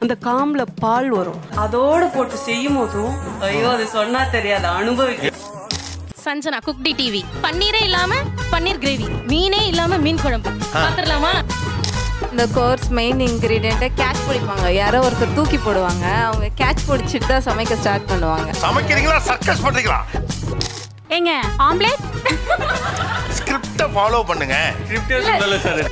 அந்த காம்புல பால் வரும், அதோட போட்டு செய்யும் போதும் ஐயோ அது சொன்னா தெரியாது, அனுபவிக்க. சஞ்சனா குக்டி டிவி. பன்னீரே இல்லாம பன்னீர் கிரேவி, மீனே இல்லாம மீன் குழம்பு பாத்துடலாமா? இந்த கோர்ஸ் மெயின் இன்கிரீடியன்ட்டை கேட்ச் பிடிப்பாங்க. யாரோ ஒருத்தர் தூக்கி போடுவாங்க, அவங்க கேட்ச் பிடிச்சிட்டு தான் சமைக்க ஸ்டார்ட் பண்ணுவாங்க. சமைக்கிறீங்களா சர்க்கஸ் பண்றீங்களா? ஏங்க ஆம்லெட் ஸ்கிரிப்ட ஃபாலோ பண்ணுங்க. ஸ்கிரிப்டே சொல்லல சார்.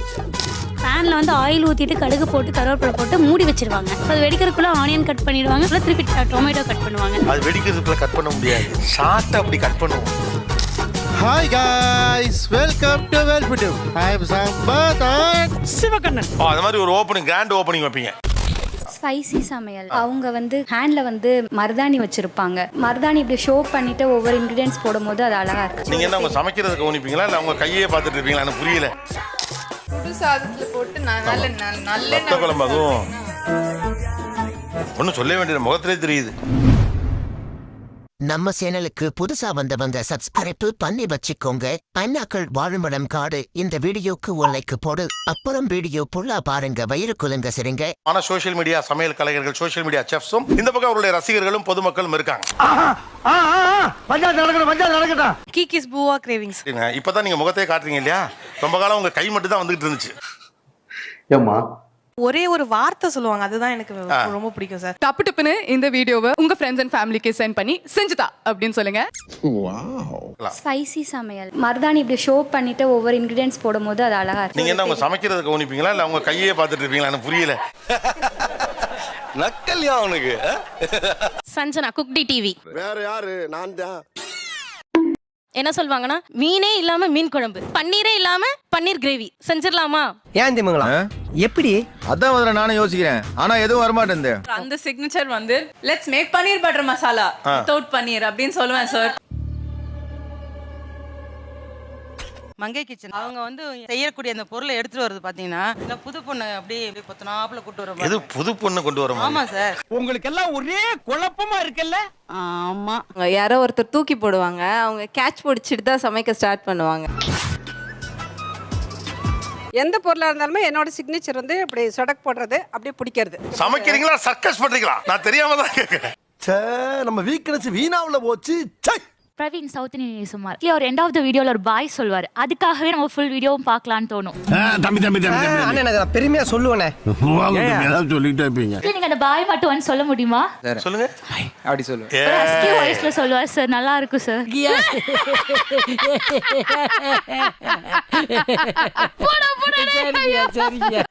பேன்ல வந்து ஆயில் ஊத்திட்டு கடுகு போட்டு கருவேப்பிலை போட்டு மூடி வச்சிருவாங்க. அது வெடிக்கிறதுக்குள்ள ஆனியன் கட் பண்ணிடுவாங்க, அப்புறம் திருப்பி டொமேட்டோ கட் பண்ணுவாங்க. அது வெடிக்கிறதுக்குள்ள கட் பண்ண முடியாது, ஷார்ட் அப்படி கட் பண்ணுவோம். Hi guys, welcome to Velputum. I am Sambath and Sivakannan. அது மாதிரி ஒரு ஓப்பனிங், கிராண்ட் ஓப்பனிங் வைப்பீங்க. ஸ்பைசி சமையல். அவங்க வந்து ஹேண்ட்ல வந்து மருதாணி வச்சிருப்பாங்க. மருதாணி இப்படி ஷோ பண்ணிட்டு ஒவ்வொரு இன்கிரிடியன்ஸ் போடும்போது அது அழகா இருக்கு. நீங்க என்ன அவங்க சமைக்கிறத கவனிப்பீங்களா இல்ல அவங்க கையே பார்த்துட்டு இருப்பீங்களா? எனக்கு புரியல. புது சாதத்துல போட்டு நல்ல ரத்த குழம்பு அதுவும் ஒன்றும் சொல்ல வேண்டியது முகத்திலே தெரியுது. நம்ம சேனலுக்கு புதுசா வந்தவங்க சப்ஸ்கிரைப் பண்ணி வச்சுக்கோங்க. பைனாக்கள் வாழுமிடம் காடு. இந்த வீடியோக்கு ஒரு லைக் போடு, அப்புறம் வீடியோ ஃபுல்லா பாருங்க, வயிறு குலுங்க சரிங்க. ஆனா சோஷியல் மீடியா சமையல் கலைஞர்கள், சோஷியல் மீடியா செஃப்ஸும் இந்த பக்கம் அவருடைய ரசிகர்களும் பொதுமக்களும் இருக்காங்க. கீகிஸ் பூவா கிரேவிங்ஸ். இப்பதான் நீங்க முகத்தையே காட்டுறீங்க இல்லையா? ரொம்ப காலம் உங்க கை மட்டும் தான் வந்துகிட்டு இருந்துச்சு. ஏம்மா ஒரே ஒரு வார்த்தை சொல்லுவாங்க, அதுதான் எனக்கு ரொம்ப பிடிக்கும் சார். டப்பு டப்புன்னு இந்த வீடியோவை உங்க ஃப்ரெண்ட்ஸ் அண்ட் ஃபேமிலிக்கு சென்ட் பண்ணி செஞ்சுதா அப்படின்னு சொல்லுங்க. ஸ்பைசி சமையல். மருதாணி இப்படி ஷோ பண்ணிட்டு ஒவ்வொரு இன்கிரிடியன்ஸ் போடும்போது அது அழகா இருக்கு. நீங்க என்ன அவங்க சமைக்கிறத கவனிப்பீங்களா இல்ல அவங்க கையே பார்த்துட்டு இருப்பீங்களா? எனக்கு புரியல. நக்கல்யா அவனுக்கு. சஞ்சனா குக்டி டிவி. வேற யாரு? நான் தான். என்ன சொல்வாங்கன்னா மீனே இல்லாம மீன் குழம்பு, பன்னீரே இல்லாம பன்னீர் கிரேவி செஞ்சிடலாமா? ஏன் திமுங்களா எப்படி? அதான் முதல்ல நானும் யோசிக்கிறேன், ஆனா எதுவும் வரமாட்டேங்குது. அந்த சிக்னேச்சர் வந்து let's make paneer butter masala without paneer அப்படின்னு சொல்லுவேன் சார். மங்கை கிச்சன் அவங்க வந்து செய்யக்கூடிய அந்த பொருளை எடுத்துட்டு வருது பாத்தீங்கன்னா, இந்த புது பொண்ணு அப்படியே பொத்தனாப்புல கூட்டு வர. எது புது பொண்ணு கொண்டு வர? ஆமா சார். உங்களுக்கு எல்லாம் ஒரே குழப்பமா இருக்குல்ல? ஆமா. யாரோ ஒருத்தர் தூக்கி போடுவாங்க, அவங்க கேட்ச் பிடிச்சிட்டு தான் சமைக்க ஸ்டார்ட் பண்ணுவாங்க. எந்த பொருளா இருந்தாலுமே என்னோட சிக்னேச்சர் வந்து இப்படி சொடக் போடுறது, அப்படியே பிடிக்கிறது. சமைக்கிறீங்களா சர்க்கஸ் பண்றீங்களா? நான் தெரியாம தான் கேட்கிறேன். நம்ம வீக்னஸ் வீணாவுல போச்சு. பிரவீன் சவுத் இந்தியன் சுமார் ஒரு எண்ட் ஆஃப் த வீடியோல ஒரு பாய் சொல்வாரு, அதுக்காகவே நம்ம ஃபுல் வீடியோவும் பார்க்கலாம்னு தோணும். நான் பெருமையா சொல்லுவேனே. சொல்லிட்டே இருப்பீங்க. நீங்க அந்த பாய் மட்டும் வந்து சொல்ல முடியுமா? சொல்லுங்க. அப்படி சொல்லுவேன். ஹஸ்கி வாய்ஸ்ல சொல்லுவார் சார், நல்லா இருக்கும் sir.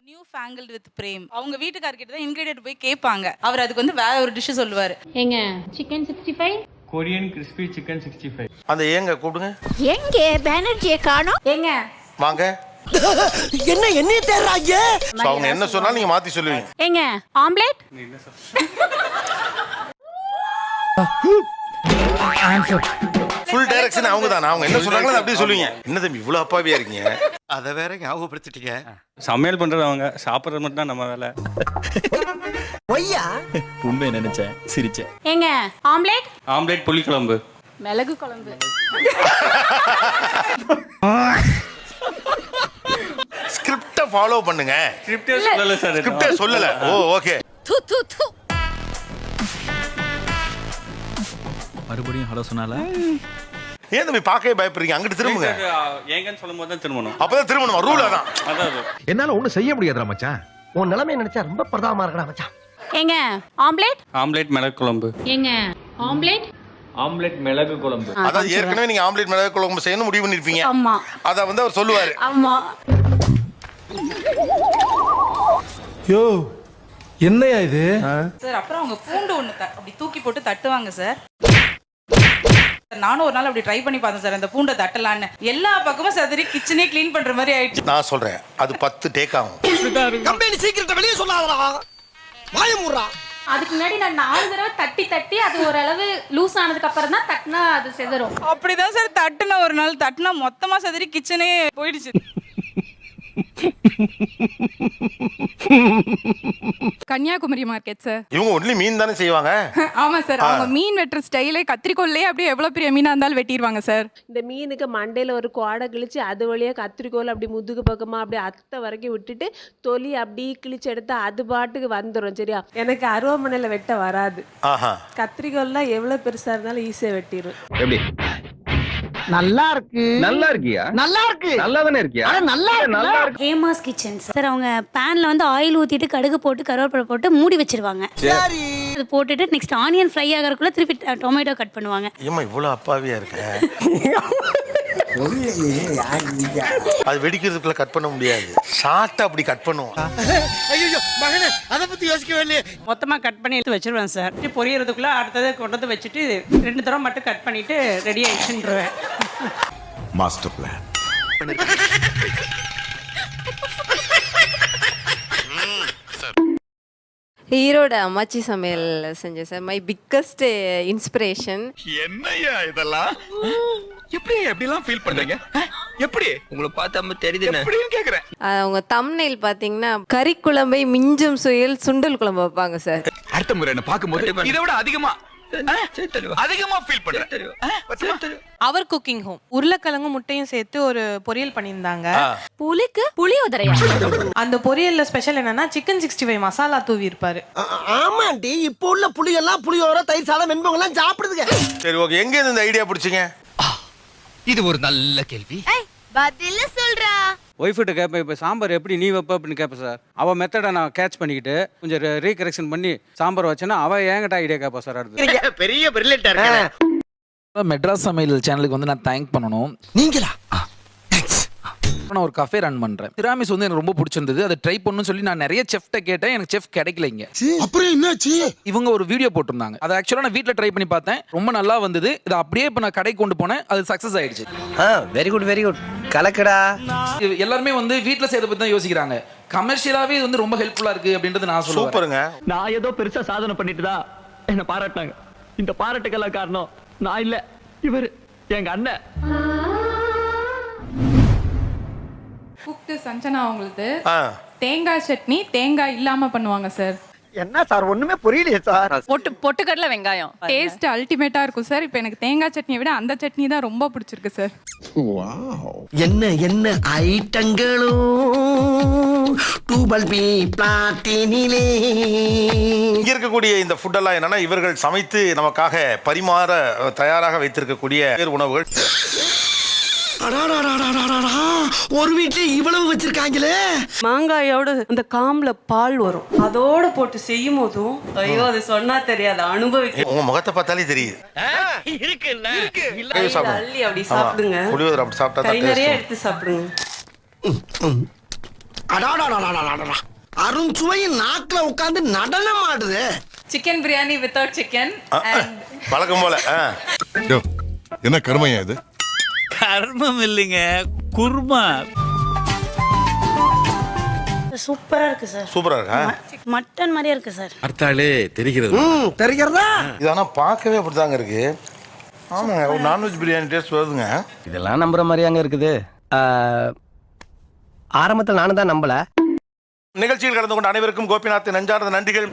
New fangled with frame. அவங்க வீட்டுக்காரர்கிட்ட தான் இன்கிரிடியன்ட் போய் கேட்பாங்க, அவர் அதுக்கு வந்து வேற ஒரு டிஷ் சொல்லுவாரு. ஏங்க சிக்கன் 65, கொரியன் கிறிஸ்பி சிக்கன் 65. அந்த ஏங்க கூப்பிடுங்க. எங்க பேனர்ஜியை காணோம்? ஏங்க வாங்க. என்ன தேடுறாங்க? அவங்க என்ன சொன்னாலும் நீங்க மாத்தி சொல்லுவீங்க. ஏங்க ஆம்லெட். ஃபுல் டைரக்ஷன் அவங்க தான். அவங்க என்ன சொல்றாங்களோ அப்படியே சொல்லுவீங்க. என்ன தம்பி இவ்வளவு அப்பாவியா இருக்கீங்க? அத வேற ஞாபகப்படுத்திட்டீங்க. சமையல் பண்றது அவங்க, சாப்பிடுறது மட்டும் தான் நம்ம வேலை. ஒய்யா உண்மை நினைச்சேன், சிரிச்சேன். ஏங்க ஆம்லெட். ஆம்லெட் புளி குழம்பு, மிளகு குழம்பு. ஸ்கிரிப்ட ஃபாலோ பண்ணுங்க. ஸ்கிரிப்டே சொல்லல சார். ஸ்கிரிப்டே சொல்லல. ஓ ஓகே. மறுபடியும் ஹலோ சொன்னால ஏன் தம்பி பார்க்கவே பயப்படுறீங்க? அங்கிட்டு திரும்புங்க. ஏங்கன்னு சொல்லும்போது தான் திரும்பணும். அப்பதான் திரும்பணும். ரூல் அதான். அதான் என்னால ஒண்ணும் செய்ய முடியாதுடா மச்சான். உன் நிலைமையை நினைச்சா ரொம்ப பிரதாபமா இருக்கடா மச்சான். ஏங்க ஆம்லெட். ஆம்லெட் மிளகு குழம்பு. ஏங்க ஆம்லெட். ஆம்லெட் மிளகு குழம்பு. அதாவது ஏற்கனவே நீங்க ஆம்லெட் மிளகு குழம்பு செய்யணும் முடிவு பண்ணிருப்பீங்க. ஆமா. அத வந்து அவர் சொல்லுவாரு. ஆமா. யோ என்னையா இது? சார் அப்புறம் அவங்க பூண்டு ஒண்ணு அப்படி தூக்கி போட்டு தட்டுவாங்க சார். நானும் ஒரு நாள் அப்படி ட்ரை பண்ணி பார்த்தேன் சார், அந்த பூண்டை தட்டலான்னு. எல்லா பக்கமும் சதுரி கிச்சனே க்ளீன் பண்ற மாதிரி ஆயிடுச்சு. நான் சொல்றேன் அது 10 டேக் ஆகும். கம்பெனி சீக்கிரத்தை வெளியே சொல்லாதடா. வாய மூடுறா. அதுக்கு முன்னாடி நான் 4 தடவை தட்டி தட்டி அது ஓரளவு லூஸ் ஆனதுக்கு அப்புறம் தான் தட்டினா அது செதறும். அப்படிதான் சார் தட்டுன ஒரு நாள் தட்டுனா மொத்தமா சதுரி கிச்சனே போயிடுச்சு. Kanyakumari market sir. இவங்க ஒன்லி மீன் தானே செய்வாங்க. ஆமா சார். அவங்க மீன் வெட்டுற ஸ்டைலே கத்திரிக்கோல்லே அப்படியே எவ்வளவு பெரிய மீனா இருந்தாலும் வெட்டிடுவாங்க சார். இந்த மீனுக்கு மண்டையில ஒரு குவாடை கிழிச்சு அது வழியா கத்திரிக்கோல் அப்படி முதுகு பக்கமா அப்படி அத்தை வரைக்கும் விட்டுட்டு தொலி அப்படி கிழிச்சு எடுத்து அது பாட்டுக்கு வந்துடும். சரியா, எனக்கு அருவாமனையில வெட்ட வராது. கத்திரிக்கோல்லாம் எவ்வளவு பெருசா இருந்தாலும் ஈஸியா வெட்டிடும். எப்படி நல்லா இருக்கு? நல்லா இருக்கியா? நல்லா இருக்கு. நல்லா தானே இருக்கியா? நல்லா இருக்கு. Hema's kitchen sir. அவங்க பேன்ல வந்து ஆயில் ஊத்திட்டு கடுகு போட்டு கருவேப்பிலை போட்டு மூடி வச்சிருவாங்க. அது போட்டுட்டு நெக்ஸ்ட் ஆனியன் ஃப்ரை ஆகறதுக்குள்ள திருப்பி டொமேட்டோ கட் பண்ணுவாங்க. ஏமா இவ்வளவு அப்பாவியா இருக்க? அது வெடிக்கிறதுக்குள்ள கட் பண்ண முடியாது. ஷார்ட்டா அப்படி கட் பண்ணுவோம். ஐயோ மகனே, அத பத்தி யோசிக்கவே இல்லையே. மொத்தமா கட் பண்ணி எடுத்து வச்சிருவேன் சார். பொரியறதுக்குள்ள அடுத்ததை கொண்டு வந்து வச்சுட்டு 2 தடவை மட்டும் கட் பண்ணிட்டு ரெடி ஆயிடுச்சுன்றேன். Master plan. ஈரோட அம்மாச்சி சமையல் செஞ்சேன் சார். My biggest inspiration. என்னையா இதெல்லாம்? எப்படி எப்படிலாம் ஃபீல் பண்றீங்க? எப்படி உங்களை பார்த்தா தெரியுது எப்படின்னு கேக்குறேன். அவங்க தம்ப்நெயில் பாத்தீங்கன்னா கறி குழம்பை மிஞ்சும் சுயல் சுண்டல் குழம்பு வைப்பாங்க சார். அடுத்த முறை என்ன பாக்கும்போது இதை விட அதிகமா ஃபீல் பண்றேன். அவர் குக்கிங் ஹோம் உருளைக்கிழங்கும் முட்டையும் சேர்த்து ஒரு பொரியல் பண்ணியிருந்தாங்க. புளிக்கு புளியோதரையா? அந்த பொரியல்ல ஸ்பெஷல் என்னன்னா சிக்கன் 65 மசாலா தூவி இருப்பாரு. ஆமாண்டி, இப்போ உள்ள புளியெல்லாம் புளியோர தயிர் சாதம் வெண்பொங்கலாம் சாப்பிடுதுங்க. சரி ஓகே, எங்க இருந்து இந்த ஐடியா பிடிச்சிங்க? இது ஒரு நல்ல கேள்வி. பதில சொல்றா. ஒய்ஃப்கிட்ட கேட்பேன், இப்போ சாம்பார் எப்படி நீ வைப்ப அப்படின்னு கேட்பேன் சார். அவள் மெத்தடை நான் கேட்ச் பண்ணிக்கிட்டு கொஞ்சம் ரீகரெக்ஷன் பண்ணி சாம்பார் வச்சேன்னா அவள் என்கிட்ட ஐடியா கேட்பா சார். அடுத்து பெரிய பிரில்லியண்டா இருக்கு. மெட்ராஸ் சமையல் சேனலுக்கு வந்து நான் தேங்க் பண்ணணும். நீங்களா? நான் ஒரு கஃபே ரன் பண்றேன். திராமிஸ் வந்து எனக்கு ரொம்ப பிடிச்சிருந்தது. அதை ட்ரை பண்ணணும்னு சொல்லி நான் நிறைய செஃப்ட்ட கேட்டேன். எனக்கு செஃப் கிடைக்கல இங்க. அப்புறம் என்னாச்சு? இவங்க ஒரு வீடியோ போட்டிருந்தாங்க. அதை ஆக்சுவலா நான் வீட்ல ட்ரை பண்ணி பார்த்தேன். ரொம்ப நல்லா வந்தது. இதை அப்படியே இப்ப நான் கடைக்கு கொண்டு போனேன். அது சக்சஸ் ஆயிடுச்சு. Very good very good. கலக்கடா. எல்லாருமே வந்து வீட்ல செய்யறத பத்தி தான் யோசிக்கிறாங்க. கமர்ஷியலாவே இது வந்து ரொம்ப ஹெல்ப்ஃபுல்லா இருக்கு அப்படின்றது நான் சொல்லுவேன். சூப்பருங்க. நான் ஏதோ பெருசா சாதனை பண்ணிட்டு தான் என்ன பாராட்டினாங்க. இந்த பாராட்டுக்கெல்லாம் காரணம் நான் இல்ல, இவர் எங்க அண்ணன். குக்கு சஞ்சனா அவங்களுக்கு தேங்காய் சட்னி தேங்காய் இல்லாம பண்ணுவாங்க சார். என்ன சார் ஒண்ணுமே புரியலையே சார். பொட்டுக்கடலை வெங்காயம் டேஸ்ட் அல்டிமேட்டா இருக்கும் சார். இப்போ எனக்கு தேங்காய் சட்னியை விட அந்த சட்னி தான் ரொம்ப பிடிச்சிருக்கு சார். என்ன என்ன ஐட்டங்களோ டூபல் பி பிளாட்டினிலே. இங்க இருக்கக்கூடிய இந்த ஃபுட்டெல்லாம் என்னன்னா இவர்கள் சமைத்து நமக்காக பரிமாற தயாராக வைத்திருக்கக்கூடிய உணவுகள். ஒரு வீட்டுல இவ்வளவு வச்சிருக்காங்களே. மாங்காயோட அந்த காம்புல பால் வரும், அதோட போட்டு செய்யும் போதும் ஐயோ அது சொன்னா தெரியாது, அனுபவிக்க. உங்க முகத்தை பார்த்தாலே தெரியுது. அள்ளி அப்படி சாப்பிடுங்க. புளியோதரை அப்படி சாப்பிட்டா கை நிறைய எடுத்து சாப்பிடுங்க. அருண் சுவையின் நாக்குல உட்கார்ந்து நடனம் ஆடுது. Chicken biryani without chicken. பழக்கம் போல. என்ன கருமையா இது? கர்மம் இல்லைங்க, குருமா. சூப்பரா இருக்கு சார். சூப்பரா இருக்கா? மட்டன் மாதிரியே இருக்கு சார். அர்த்தாலே தெரிகிறது. தெரிகிறதா? இது ஆனா பார்க்கவே அப்படிதாங்க இருக்கு. ஆமாங்க, ஒரு நான்வெஜ் பிரியாணி டேஸ்ட் வருதுங்க. இதெல்லாம் நம்புற மாதிரியாங்க இருக்குது. ஆரம்பத்தில் நானும் தான் நம்பல. நிகழ்ச்சியில் கலந்து கொண்ட அனைவருக்கும் கோபிநாத் நெஞ்சார்ந்த நன்றிகள்.